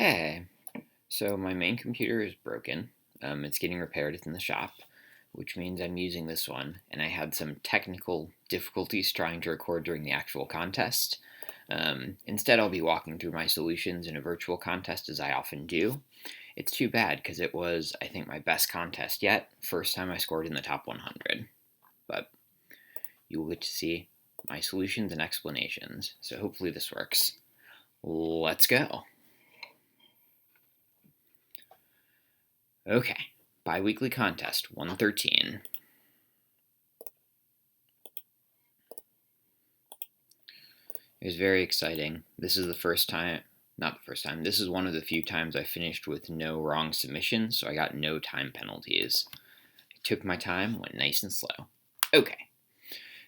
Hey, so my main computer is broken. It's getting repaired. It's in the shop, which means I'm using this one. And I had some technical difficulties trying to record during the actual contest. Instead, I'll be walking through my solutions in a virtual contest as I often do. It's too bad because it was, I think, my best contest yet. First time I scored in the top 100. But you will get to see my solutions and explanations. So hopefully this works. Let's go. Okay, Biweekly Contest 113. It was very exciting. This is the first time, not the first time, this is one of the few times I finished with no wrong submissions, so I got no time penalties. I took my time, went nice and slow. Okay,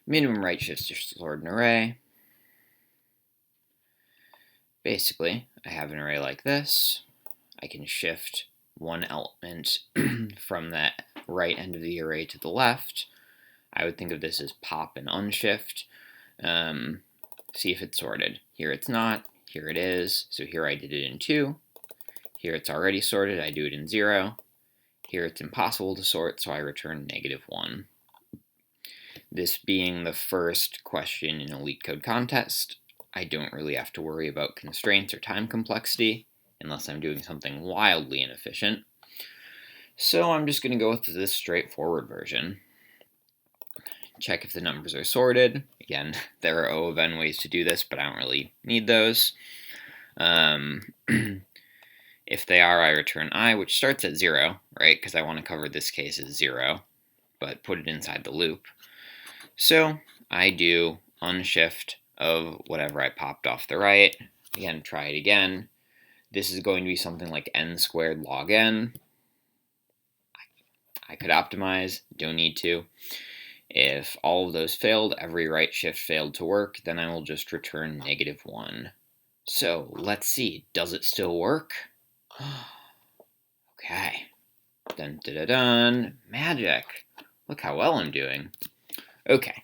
minimum right shifts to sort an array. Basically, I have an array like this. I can shift one element from the right end of the array to the left. I would think of this as pop and unshift. See if it's sorted. Here it's not, here it is, so here I did it in 2. Here it's already sorted, I do it in 0. Here it's impossible to sort, so I return -1. This being the first question in a LeetCode contest, I don't really have to worry about constraints or time complexity, unless I'm doing something wildly inefficient. So I'm just going to go with this straightforward version. Check if the numbers are sorted. Again, there are O of n ways to do this, but I don't really need those. If they are, I return I, which starts at 0, right? Because I want to cover this case as 0, but put it inside the loop. So I do unshift of whatever I popped off the right. Again, try it again. This is going to be something like n squared log n. I could optimize, don't need to. If all of those failed, every right shift failed to work, then I will just return -1. So let's see, does it still work? Okay. Dun dun dun dun. Magic. Look how well I'm doing. Okay.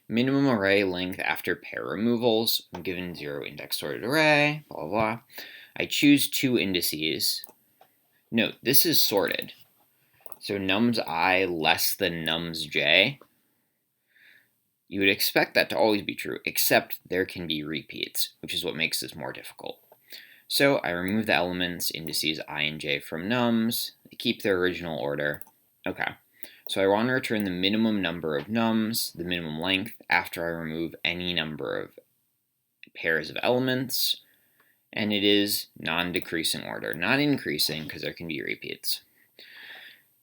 Minimum array length after pair removals. I'm given 0 index sorted array, blah, blah, blah. I choose 2 indices. Note, this is sorted. So nums I less than nums j. You would expect that to always be true, except there can be repeats, which is what makes this more difficult. So I remove the elements indices I and j from nums. They keep their original order. Okay. So I want to return the minimum number of nums, the minimum length, after I remove any number of pairs of elements, and it is non-decreasing order, not increasing because there can be repeats.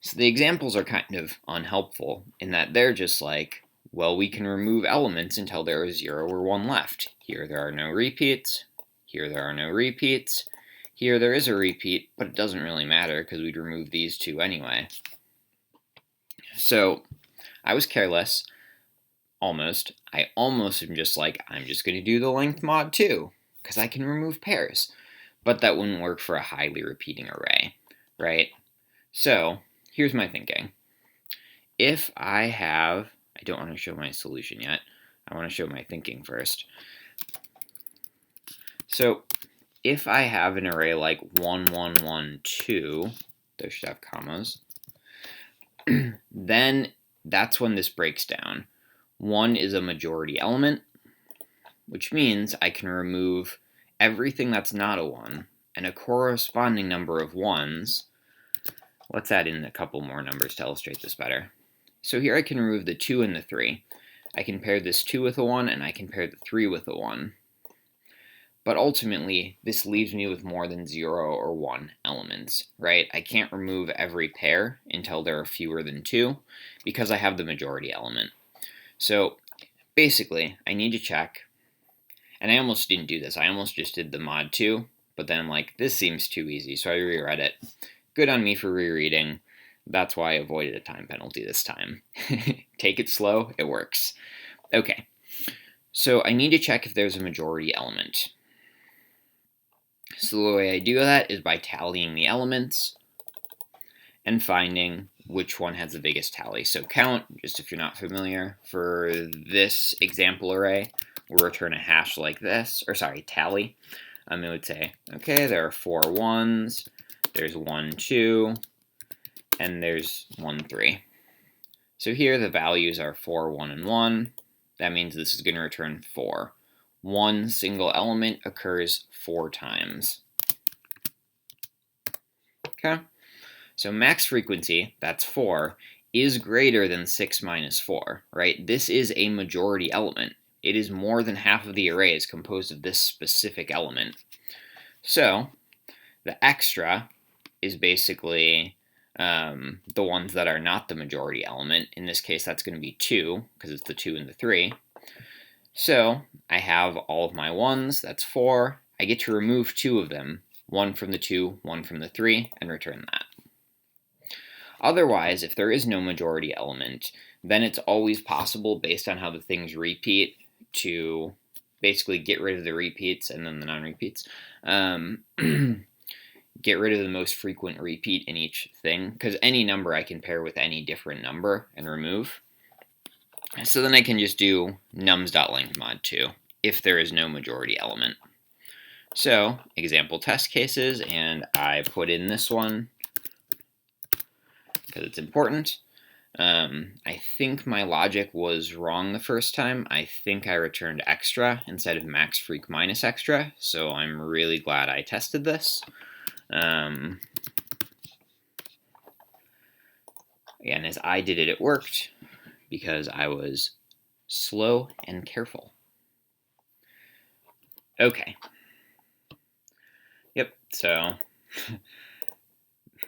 So the examples are kind of unhelpful in that they're just like, well, we can remove elements until there is 0 or 1 left. Here there are no repeats, here there are no repeats, here there is a repeat, but it doesn't really matter because we'd remove these 2 anyway. So I was careless, almost. I almost am just like, I'm just going to do the length mod too, because I can remove pairs. But that wouldn't work for a highly repeating array, right? So here's my thinking. If I have, I don't want to show my solution yet. I want to show my thinking first. So if I have an array like 1, 1, 1, 2, those should have commas, then that's when this breaks down. 1 is a majority element, which means I can remove everything that's not a 1 and a corresponding number of 1s. Let's add in a couple more numbers to illustrate this better. So here I can remove the 2 and the 3. I can pair this 2 with a 1 and I can pair the 3 with a 1. But ultimately, this leaves me with more than 0 or 1 elements, right? I can't remove every pair until there are fewer than 2 because I have the majority element. So basically, I need to check, and I almost didn't do this. I almost just did the mod 2, but then I'm like, this seems too easy, so I reread it. Good on me for rereading. That's why I avoided a time penalty this time. Take it slow, it works. Okay, so I need to check if there's a majority element. So the way I do that is by tallying the elements and finding which one has the biggest tally. So count, just if you're not familiar, for this example array, we'll return a hash like this, or sorry, tally. It would say, okay, there are 4 1s, there's 1 2, and there's 1 3. So here the values are 4, 1, and 1. That means this is going to return 4. One single element occurs 4 times. Okay, so max frequency, that's 4, is greater than 6 minus 4, right? This is a majority element. It is more than half of the array is composed of this specific element. So the extra is basically the ones that are not the majority element. In this case, that's going to be 2, because it's the 2 and the 3. So I have all of my 1s, that's 4. I get to remove 2 of them, 1 from the 2, 1 from the 3, and return that. Otherwise, if there is no majority element, then it's always possible, based on how the things repeat, to basically get rid of the repeats and then the non-repeats. Get rid of the most frequent repeat in each thing, because any number I can pair with any different number and remove. So then I can just do nums.length mod 2 if there is no majority element. So example test cases, and I put in this one because it's important. I think my logic was wrong the first time. I think I returned extra instead of max freq minus extra, so I'm really glad I tested this. Again, as I did it, it worked because I was slow and careful. Okay. Yep, so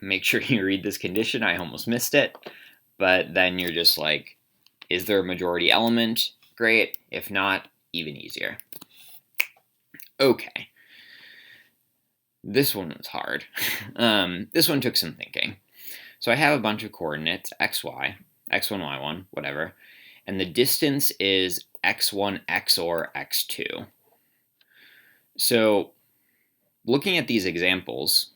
make sure you read this condition. I almost missed it. But then you're just like, is there a majority element? Great. If not, even easier. Okay. This one was hard. This one took some thinking. So I have a bunch of coordinates, x, y, x1, y1, whatever, and the distance is x1, xor, x2. So looking at these examples,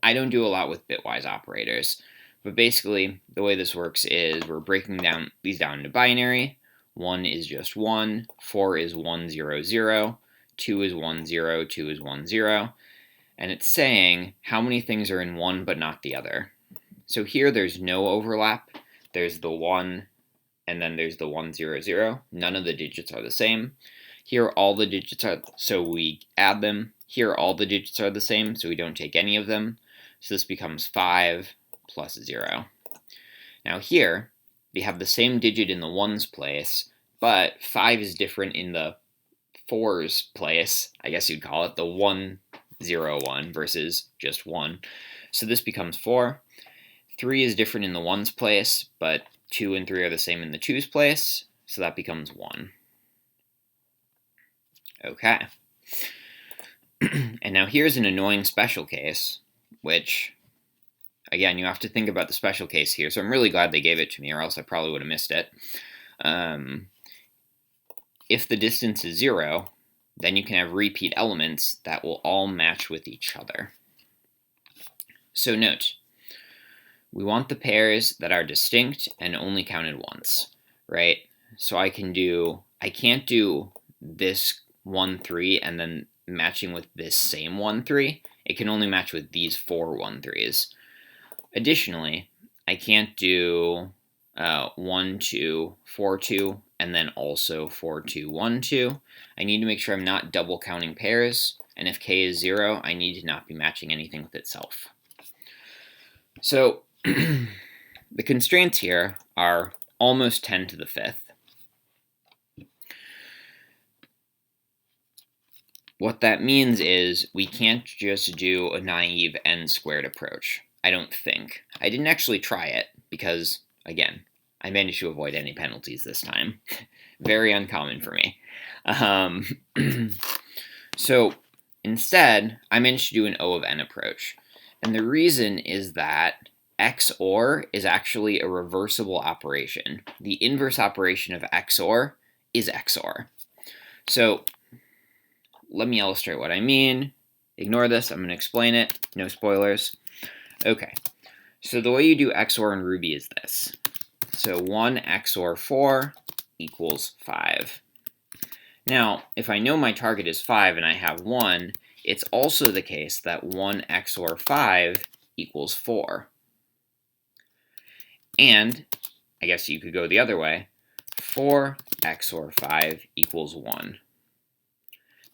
I don't do a lot with bitwise operators, but basically the way this works is we're breaking these down into binary. 1 is just 1, 4 is 1, 0, 0, 2 is 1, 0, 2 is 1, 0, and it's saying how many things are in one but not the other. So here there's no overlap. There's the 1, and then there's the 1, 0, 0. None of the digits are the same. Here all the digits are, so we add them. Here all the digits are the same, so we don't take any of them. So this becomes 5 plus 0. Now here, we have the same digit in the 1's place, but 5 is different in the 4's place, I guess you'd call it, the 1, 0, 1 versus just 1. So this becomes 4. 3 is different in the 1's place, but 2 and 3 are the same in the 2's place, so that becomes 1. Okay. And now here's an annoying special case, which, again, you have to think about the special case here, so I'm really glad they gave it to me, or else I probably would have missed it. If the distance is 0, then you can have repeat elements that will all match with each other. So note, we want the pairs that are distinct and only counted once, right? So I can't do this 1, 3 and then matching with this same 1, 3. It can only match with these 4 1, 3s. Additionally, I can't do 1, 2, 4, 2, and then also 4, 2, 1, 2. I need to make sure I'm not double counting pairs, and if k is 0, I need to not be matching anything with itself. So the constraints here are almost 10 to the 5th. What that means is we can't just do a naive n-squared approach, I don't think. I didn't actually try it because, again, I managed to avoid any penalties this time. Very uncommon for me. So instead, I managed to do an O of n approach. And the reason is that XOR is actually a reversible operation. The inverse operation of XOR is XOR. So let me illustrate what I mean. Ignore this, I'm going to explain it. No spoilers. Okay, so the way you do XOR in Ruby is this. So 1 XOR 4 equals 5. Now, if I know my target is 5 and I have 1, it's also the case that 1 XOR 5 equals 4. And, I guess you could go the other way, 4 XOR 5 equals 1.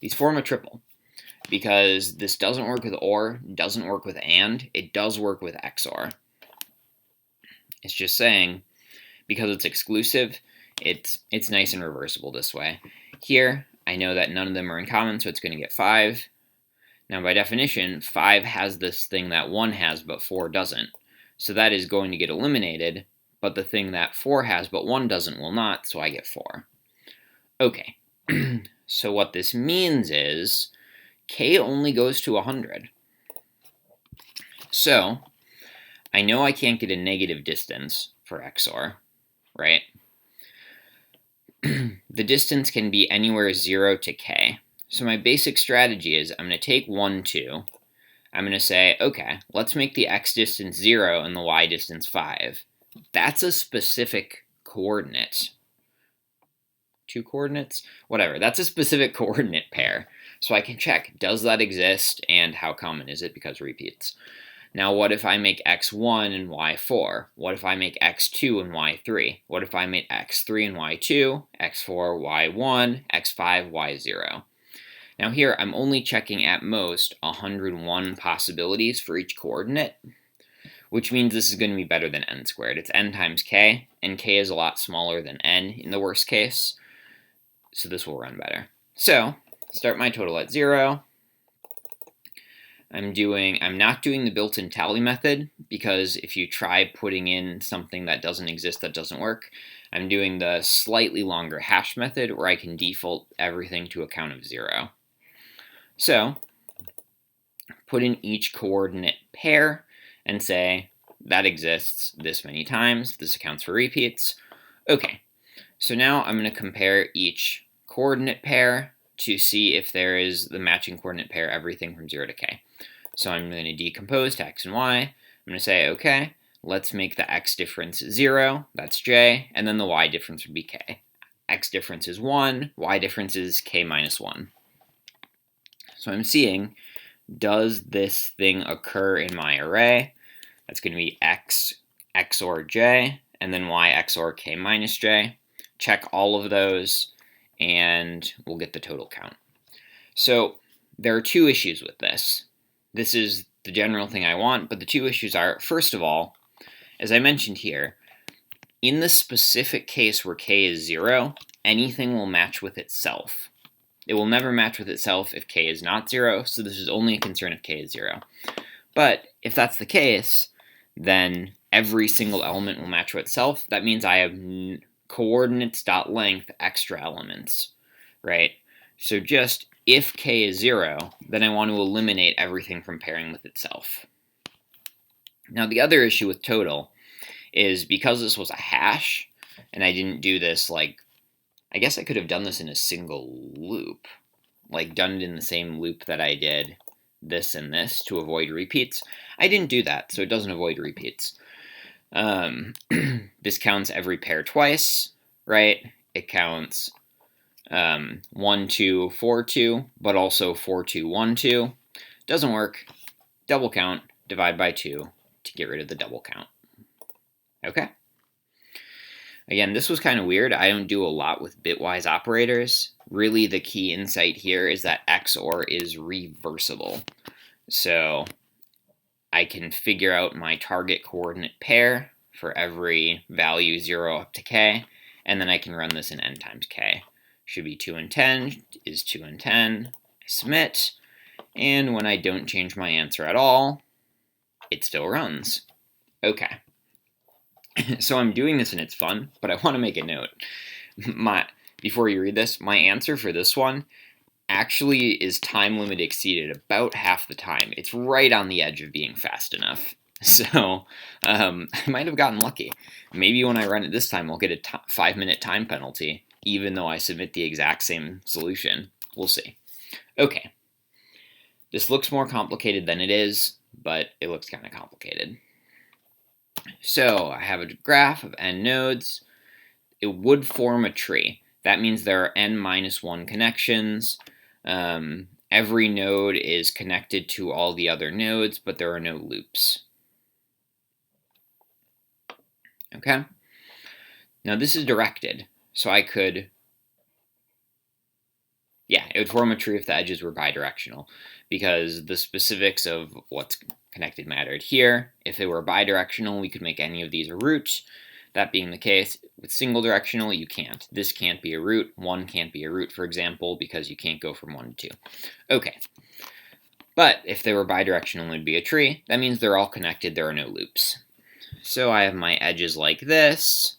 These form a triple, because this doesn't work with OR, doesn't work with AND, it does work with XOR. It's just saying, because it's exclusive, it's nice and reversible this way. Here, I know that none of them are in common, so it's going to get 5. Now, by definition, 5 has this thing that 1 has, but 4 doesn't. So that is going to get eliminated, but the thing that 4 has, but 1 doesn't, will not, so I get 4. Okay, so what this means is k only goes to 100. So, I know I can't get a negative distance for XOR, right? The distance can be anywhere 0 to k. So my basic strategy is I'm going to take 1, 2. I'm going to say, okay, let's make the x distance 0 and the y distance 5. That's a specific coordinate. 2 coordinates? Whatever. That's a specific coordinate pair. So I can check, does that exist and how common is it because repeats? Now what if I make x1 and y4? What if I make x2 and y3? What if I make x3 and y2, x4, y1, x5, y0? Now here I'm only checking at most 101 possibilities for each coordinate, which means this is going to be better than n squared. It's n times k, and k is a lot smaller than n in the worst case, so this will run better. So, start my total at 0. I'm not doing the built-in tally method, because if you try putting in something that doesn't exist, that doesn't work. I'm doing the slightly longer hash method, where I can default everything to a count of 0. So, put in each coordinate pair, and say, that exists this many times, this accounts for repeats. Okay, so now I'm going to compare each coordinate pair to see if there is the matching coordinate pair, everything from 0 to k. So I'm going to decompose to x and y. I'm going to say, okay, let's make the x difference 0, that's j, and then the y difference would be k. X difference is 1, y difference is k minus 1. So I'm seeing, does this thing occur in my array? That's going to be x XOR j, and then y XOR k minus j. Check all of those, and we'll get the total count. So there are 2 issues with this. This is the general thing I want, but the 2 issues are, first of all, as I mentioned here, in the specific case where k is 0, anything will match with itself. It will never match with itself if k is not 0, so this is only a concern if k is 0. But if that's the case, then every single element will match with itself. That means I have coordinates.length extra elements, right? So just if k is 0, then I want to eliminate everything from pairing with itself. Now the other issue with total is because this was a hash, and I didn't do this like, I guess I could have done this in a single loop, like done it in the same loop that I did this and this to avoid repeats. I didn't do that, so it doesn't avoid repeats. This counts every pair twice, right? It counts 1, 2, 4, 2, but also 4, 2, 1, 2. Doesn't work. Double count, divide by 2 to get rid of the double count. Okay? Again, this was kind of weird. I don't do a lot with bitwise operators. Really, the key insight here is that XOR is reversible. So I can figure out my target coordinate pair for every value 0 up to k, and then I can run this in n times k. Should be 2 and 10 is 2 and 10. I submit, and when I don't change my answer at all, it still runs. Okay. So I'm doing this and it's fun, but I want to make a note. Before you read this, my answer for this one actually is time limit exceeded about half the time. It's right on the edge of being fast enough. So I might have gotten lucky. Maybe when I run it this time, I'll get a 5-minute time penalty, even though I submit the exact same solution. We'll see. Okay. This looks more complicated than it is, but it looks kind of complicated. So I have a graph of n nodes. It would form a tree. that means there are n minus 1 connections. Every node is connected to all the other nodes, but there are no loops. Okay? Now this is directed, so I could, yeah, it would form a tree if the edges were bidirectional, because the specifics of what's connected mattered here. If they were bidirectional, we could make any of these a root. That being the case, with single directional, you can't. This can't be a root. 1 can't be a root, for example, because you can't go from 1 to 2. Okay. But if they were bidirectional, it would be a tree. That means they're all connected. There are no loops. So I have my edges like this.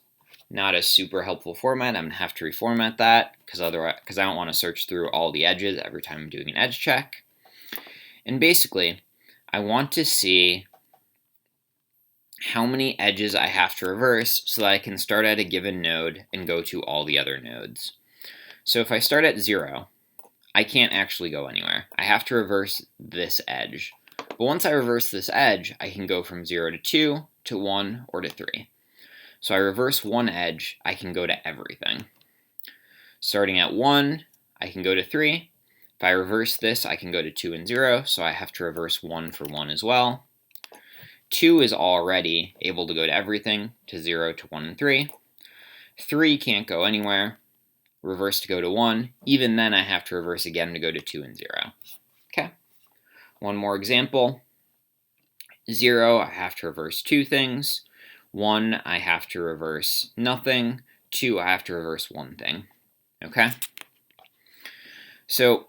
Not a super helpful format. I'm going to have to reformat that because I don't want to search through all the edges every time I'm doing an edge check. And basically, I want to see how many edges I have to reverse so that I can start at a given node and go to all the other nodes. So if I start at 0, I can't actually go anywhere. I have to reverse this edge. But once I reverse this edge, I can go from 0 to 2, to 1, or to 3. So I reverse one edge, I can go to everything. Starting at 1, I can go to 3. If I reverse this, I can go to 2 and 0, so I have to reverse 1 for 1 as well. 2 is already able to go to everything, to 0, to 1, and 3. 3 can't go anywhere. Reverse to go to 1. Even then, I have to reverse again to go to 2 and 0. Okay. One more example. 0, I have to reverse 2 things. 1, I have to reverse nothing. 2, I have to reverse 1 thing. Okay? So,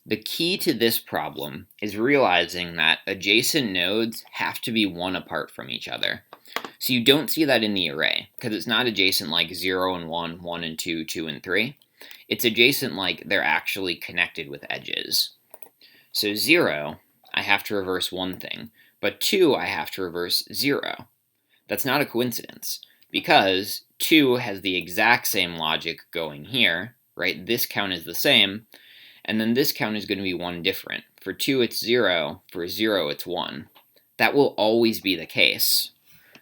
the key to this problem is realizing that adjacent nodes have to be 1 apart from each other. So you don't see that in the array, because it's not adjacent like 0 and 1, 1 and 2, 2 and 3. It's adjacent like they're actually connected with edges. So 0, I have to reverse 1 thing, but 2, I have to reverse 0. That's not a coincidence, because 2 has the exact same logic going here, right? This count is the same, and then this count is going to be 1 different. For 2, it's 0. For 0, it's 1. That will always be the case.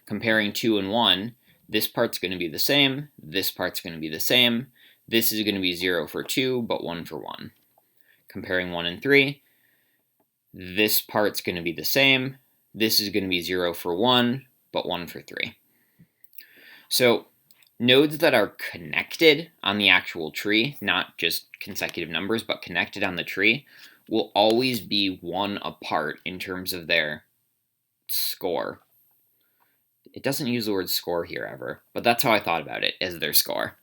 Comparing 2 and 1, this part's going to be the same, this part's going to be the same, this is going to be 0 for 2, but 1 for 1. Comparing 1 and 3, this part's going to be the same, this is going to be 0 for 1, but 1 for 3. So, nodes that are connected on the actual tree, not just consecutive numbers, but connected on the tree, will always be 1 apart in terms of their score. It doesn't use the word score here ever, but that's how I thought about it, as their score.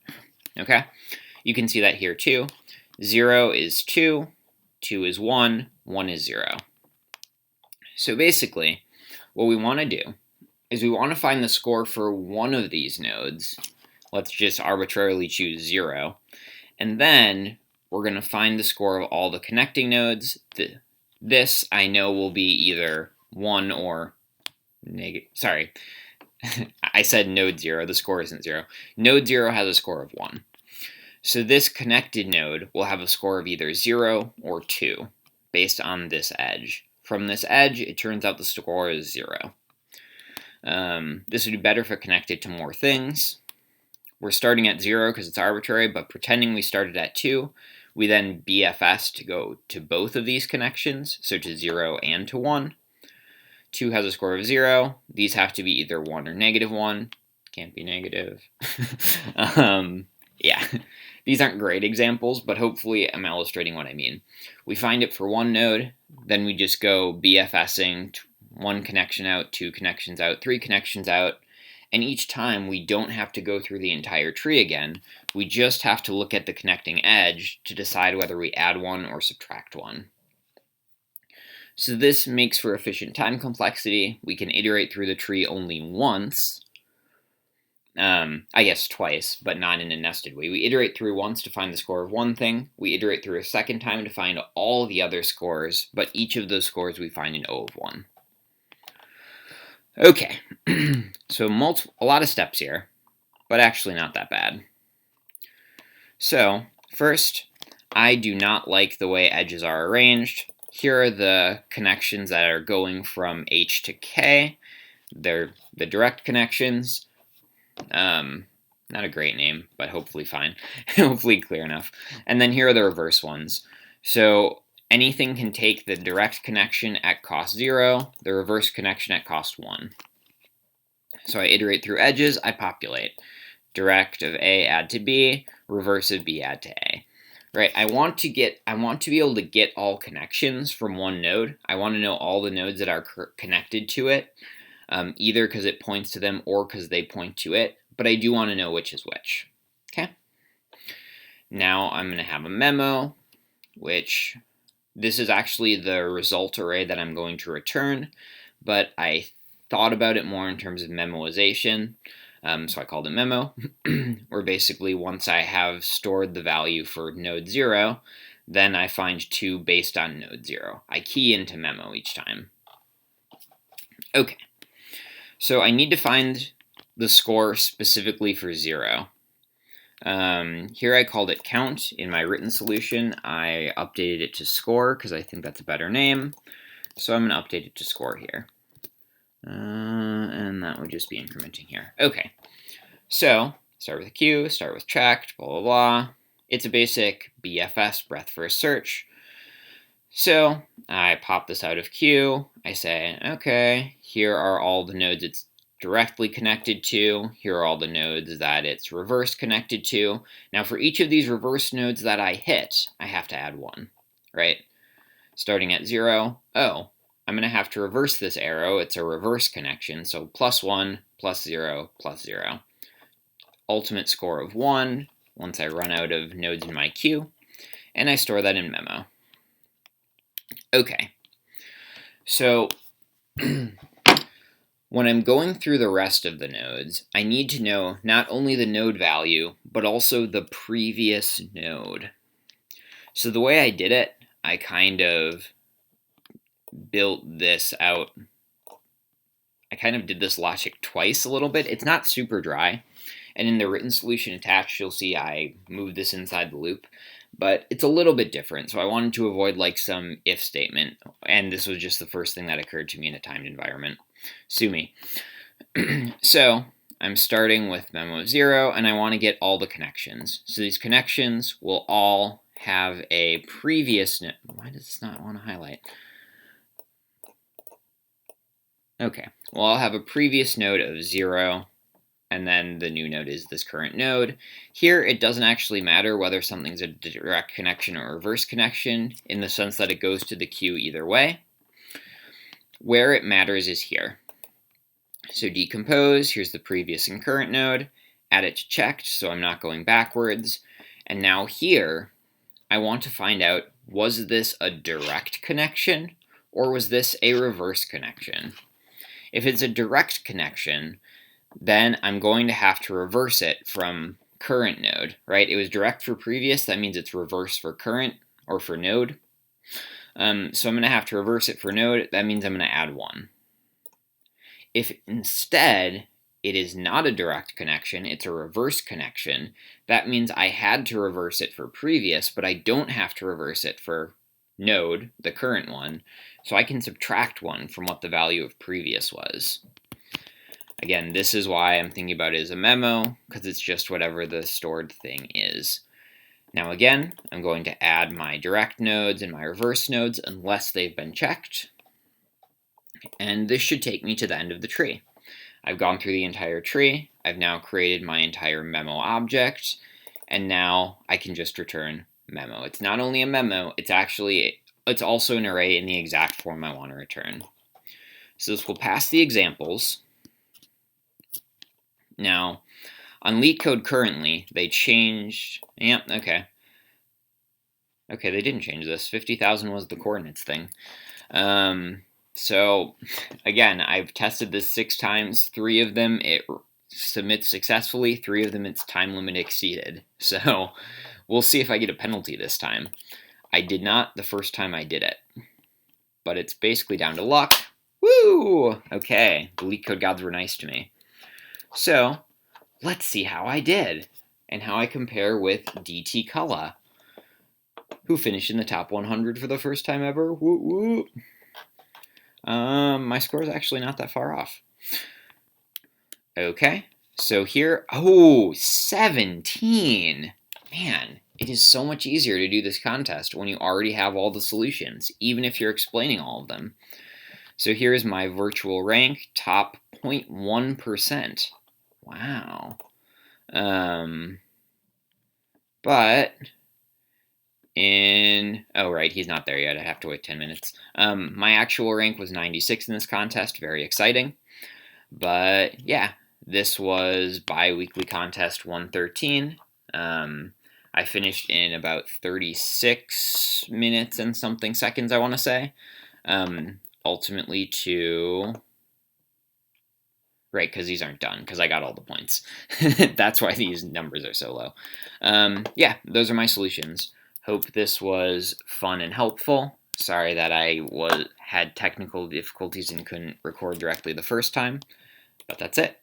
Okay? You can see that here too. 0 is 2, 2 is 1, 1 is 0. So basically, what we want to do is we want to find the score for one of these nodes. Let's just arbitrarily choose 0. And then we're going to find the score of all the connecting nodes. This I know will be either 1 or negative. Sorry, I said node 0. The score isn't 0. Node 0 has a score of 1. So this connected node will have a score of either 0 or 2 based on this edge. From this edge, it turns out the score is 0. This would be better if it connected to more things. We're starting at 0 because it's arbitrary, but pretending we started at 2, we then BFS to go to both of these connections, so to 0 and to 1. 2 has a score of 0. These have to be either 1 or negative 1. Can't be negative. Yeah, these aren't great examples, but hopefully I'm illustrating what I mean. We find it for one node, then we just go BFSing 1 connection out, 2 connections out, 3 connections out, and each time we don't have to go through the entire tree again. We just have to look at the connecting edge to decide whether we add 1 or subtract 1. So this makes for efficient time complexity. We can iterate through the tree only once. I guess twice, but not in a nested way. We iterate through once to find the score of one thing. We iterate through a second time to find all the other scores, but each of those scores we find in O of 1. Okay, so a lot of steps here, but actually not that bad. So, first, I do not like the way edges are arranged. Here are the connections that are going from H to K. They're the direct connections. Not a great name, but hopefully fine. Hopefully clear enough. And then here are the reverse ones. So anything can take the direct connection at cost 0, the reverse connection at cost 1. So I iterate through edges, I populate. Direct of A add to B, reverse of B add to A. Right, I want to be able to get all connections from one node. I want to know all the nodes that are connected to it, either because it points to them or because they point to it, but I do want to know which is which. Okay. Now I'm going to have a memo, which this is actually the result array that I'm going to return, but I thought about it more in terms of memoization. So I called it memo, where basically once I have stored the value for node 0, then I find 2 based on node 0. I key into memo each time. Okay, so I need to find the score specifically for 0. Here I called it count. In my written solution, I updated it to score because I think that's a better name. So I'm going to update it to score here. And that would just be incrementing here. Okay, so start with a Q, start with checked, blah, blah, blah. It's a basic BFS, breadth first search. So I pop this out of Q. I say, okay, here are all the nodes it's directly connected to. Here are all the nodes that it's reverse connected to. Now for each of these reverse nodes that I hit, I have to add 1, right? Starting at 0, oh, I'm going to have to reverse this arrow. It's a reverse connection, so +1, +0, +0. Ultimate score of 1 once I run out of nodes in my queue, and I store that in memo. Okay, so when I'm going through the rest of the nodes, I need to know not only the node value, but also the previous node. So the way I did it, I kind of built this out. I kind of did this logic twice a little bit. It's not super dry. And in the written solution attached, you'll see I moved this inside the loop. But it's a little bit different. So I wanted to avoid like some if statement. And this was just the first thing that occurred to me in a timed environment. Sue me. So I'm starting with memo 0, and I want to get all the connections. So these connections will all have a previous node. Why does this not want to highlight? Okay, well, I'll have a previous node of 0, and then the new node is this current node. Here, it doesn't actually matter whether something's a direct connection or a reverse connection, in the sense that it goes to the queue either way. Where it matters is here. So decompose, here's the previous and current node, add it to checked, so I'm not going backwards. And now here, I want to find out, was this a direct connection, or was this a reverse connection? If it's a direct connection, then I'm going to have to reverse it from current node, right? It was direct for previous, that means it's reverse for current, or for node. So I'm going to have to reverse it for node, that means I'm going to add 1. If instead it is not a direct connection, it's a reverse connection, that means I had to reverse it for previous, but I don't have to reverse it for node, the current one, so I can subtract 1 from what the value of previous was. Again, this is why I'm thinking about it as a memo, because it's just whatever the stored thing is. Now again, I'm going to add my direct nodes and my reverse nodes unless they've been checked. And this should take me to the end of the tree. I've gone through the entire tree. I've now created my entire memo object. And now I can just return memo. It's not only a memo, it's also an array in the exact form I want to return. So this will pass the examples. Now, on LeetCode currently, they changed, okay, they didn't change this. 50,000 was the coordinates thing. So, again, I've tested this 6 times. 3 of them it submits successfully. 3 of them it's time limit exceeded. So, we'll see if I get a penalty this time. I did not the first time I did it. But it's basically down to luck. Woo! Okay, the LeetCode gods were nice to me. So, let's see how I did. And how I compare with DT Cullah, who finished in the top 100 for the first time ever. Woo woo! My score is actually not that far off. Okay, So here, 17. Man, it is so much easier to do this contest when you already have all the solutions, even if you're explaining all of them. So here's my virtual rank, top 0.1%. Wow. But oh right, he's not there yet. I have to wait 10 minutes. My actual rank was 96 in this contest. Very exciting. But yeah, this was Biweekly Contest 113. I finished in about 36 minutes and something seconds, I want to say. Ultimately to... Right, because these aren't done, because I got all the points. That's why these numbers are so low. Yeah, those are my solutions. Hope this was fun and helpful. Sorry that I had technical difficulties and couldn't record directly the first time, but that's it.